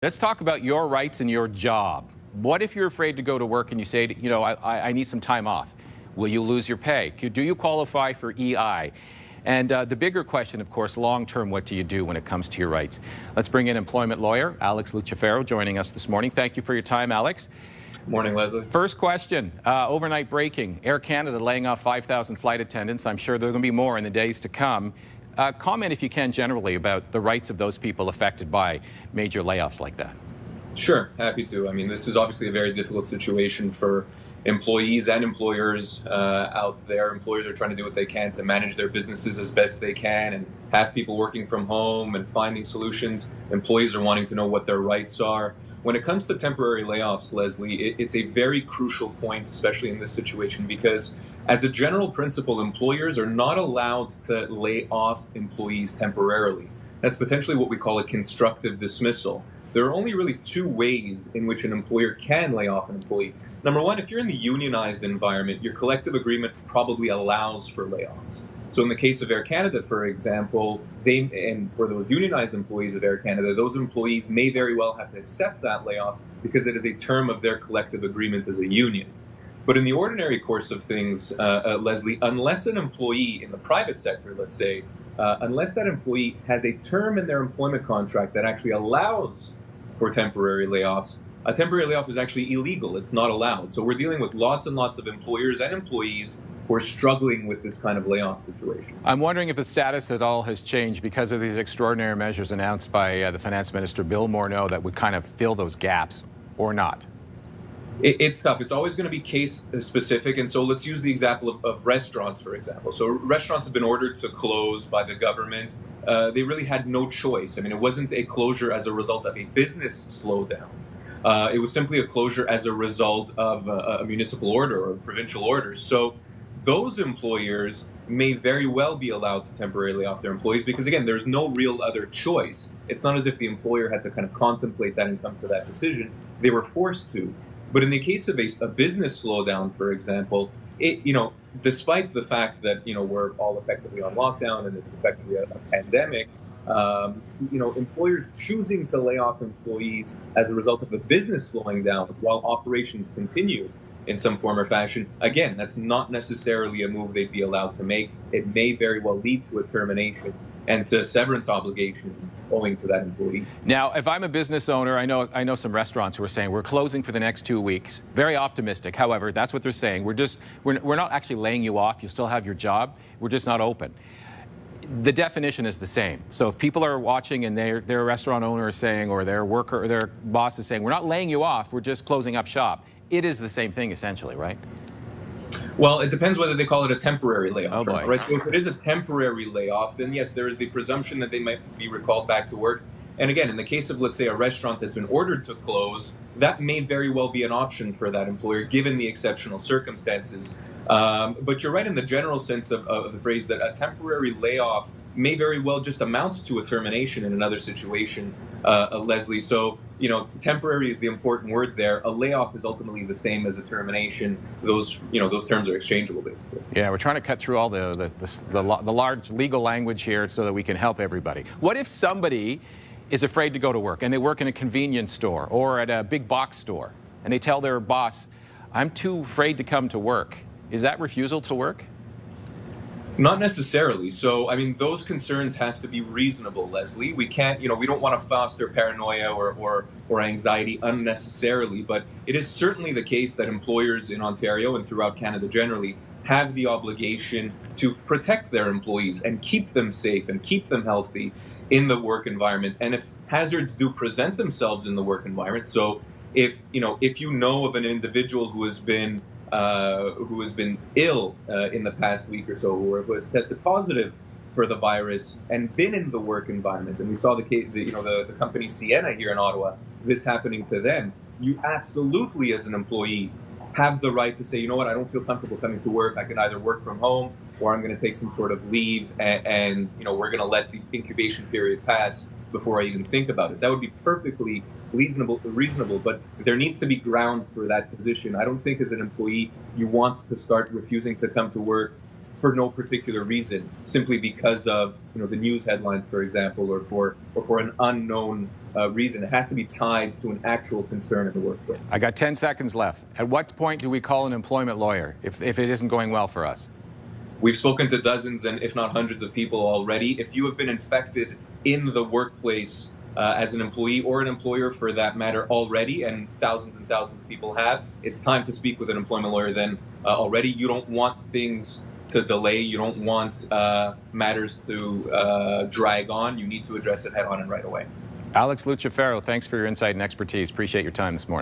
Let's talk about your rights and your job. What if you're afraid to go to work and you say, I need some time off? Will you lose your pay? Do you qualify for EI? And the bigger question, of course, long-term, what do you do when it comes to your rights? Let's bring in employment lawyer Alex Lucifero joining us this morning. Thank you for your time, Alex. Morning, Leslie. First question, overnight breaking. Air Canada laying off 5,000 flight attendants. I'm sure there are going to be more in the days to come. Comment, if you can, generally about the rights of those people affected by major layoffs like that. Sure, happy to. I mean, this is obviously a very difficult situation for employees and employers out there. Employers are trying to do what they can to manage their businesses as best they can and have people working from home and finding solutions. Employees are wanting to know what their rights are. When it comes to temporary layoffs, Leslie, it's a very crucial point, especially in this situation, because as a general principle, employers are not allowed to lay off employees temporarily. That's potentially what we call a constructive dismissal. There are only really two ways in which an employer can lay off an employee. Number one, if you're in the unionized environment, your collective agreement probably allows for layoffs. So in the case of Air Canada, for example, and for those unionized employees of Air Canada, those employees may very well have to accept that layoff because it is a term of their collective agreement as a union. But in the ordinary course of things, Leslie, unless an employee in the private sector, let's say, unless that employee has a term in their employment contract that actually allows for temporary layoffs, a temporary layoff is actually illegal. It's not allowed. So we're dealing with lots and lots of employers and employees who are struggling with this kind of layoff situation. I'm wondering if the status at all has changed because of these extraordinary measures announced by the Finance Minister, Bill Morneau, that would kind of fill those gaps, or not. It's tough. It's always going to be case specific. And so let's use the example of restaurants, for example. So restaurants have been ordered to close by the government. They really had no choice. I mean, it wasn't a closure as a result of a business slowdown. It was simply a closure as a result of a municipal order or a provincial order. So those employers may very well be allowed to temporarily lay off their employees because, again, there's no real other choice. It's not as if the employer had to kind of contemplate that and come to that decision. They were forced to. But in the case of a business slowdown, for example, despite the fact that, we're all effectively on lockdown and it's effectively a pandemic, employers choosing to lay off employees as a result of the business slowing down while operations continue in some form or fashion, again, that's not necessarily a move they'd be allowed to make. It may very well lead to a termination and to severance obligations owing to that employee. Now, if I'm a business owner, I know some restaurants who are saying we're closing for the next 2 weeks. Very optimistic. However, that's what they're saying. We're not actually laying you off. You still have your job. We're just not open. The definition is the same. So if people are watching and their restaurant owner is saying, or their worker or their boss is saying, we're not laying you off, we're just closing up shop, it is the same thing essentially, right? Well, it depends whether they call it a temporary layoff. Oh boy. Right? So if it is a temporary layoff, then yes, there is the presumption that they might be recalled back to work. And again, in the case of, let's say, a restaurant that's been ordered to close, that may very well be an option for that employer, given the exceptional circumstances. But you're right in the general sense of the phrase that a temporary layoff may very well just amount to a termination in another situation, Leslie. So, temporary is the important word there. A layoff is ultimately the same as a termination. Those terms are exchangeable, basically. Yeah, we're trying to cut through all the large legal language here so that we can help everybody. What if somebody is afraid to go to work and they work in a convenience store or at a big box store and they tell their boss, I'm too afraid to come to work? Is that refusal to work? Not necessarily. So, I mean, those concerns have to be reasonable, Leslie. We can't, we don't want to foster paranoia or anxiety unnecessarily, but it is certainly the case that employers in Ontario and throughout Canada generally have the obligation to protect their employees and keep them safe and keep them healthy in the work environment. And if hazards do present themselves in the work environment, so if you know of an individual who has been ill in the past week or so, or who has tested positive for the virus and been in the work environment, and we saw the company Sienna here in Ottawa, this happening to them, you absolutely, as an employee, have the right to say, I don't feel comfortable coming to work. I can either work from home or I'm going to take some sort of leave, and we're going to let the incubation period pass before I even think about it. That would be perfectly reasonable, but there needs to be grounds for that position. I don't think as an employee you want to start refusing to come to work for no particular reason, simply because of the news headlines, for example, or for an unknown reason. It has to be tied to an actual concern in the workplace. I got 10 seconds left. At what point do we call an employment lawyer if it isn't going well for us? We've spoken to dozens and if not hundreds of people already. If you have been infected in the workplace as an employee or an employer for that matter already, and thousands of people have, it's time to speak with an employment lawyer then already. You don't want things to delay. You don't want matters to drag on. You need to address it head on and right away. Alex Lucifero, thanks for your insight and expertise. Appreciate your time this morning.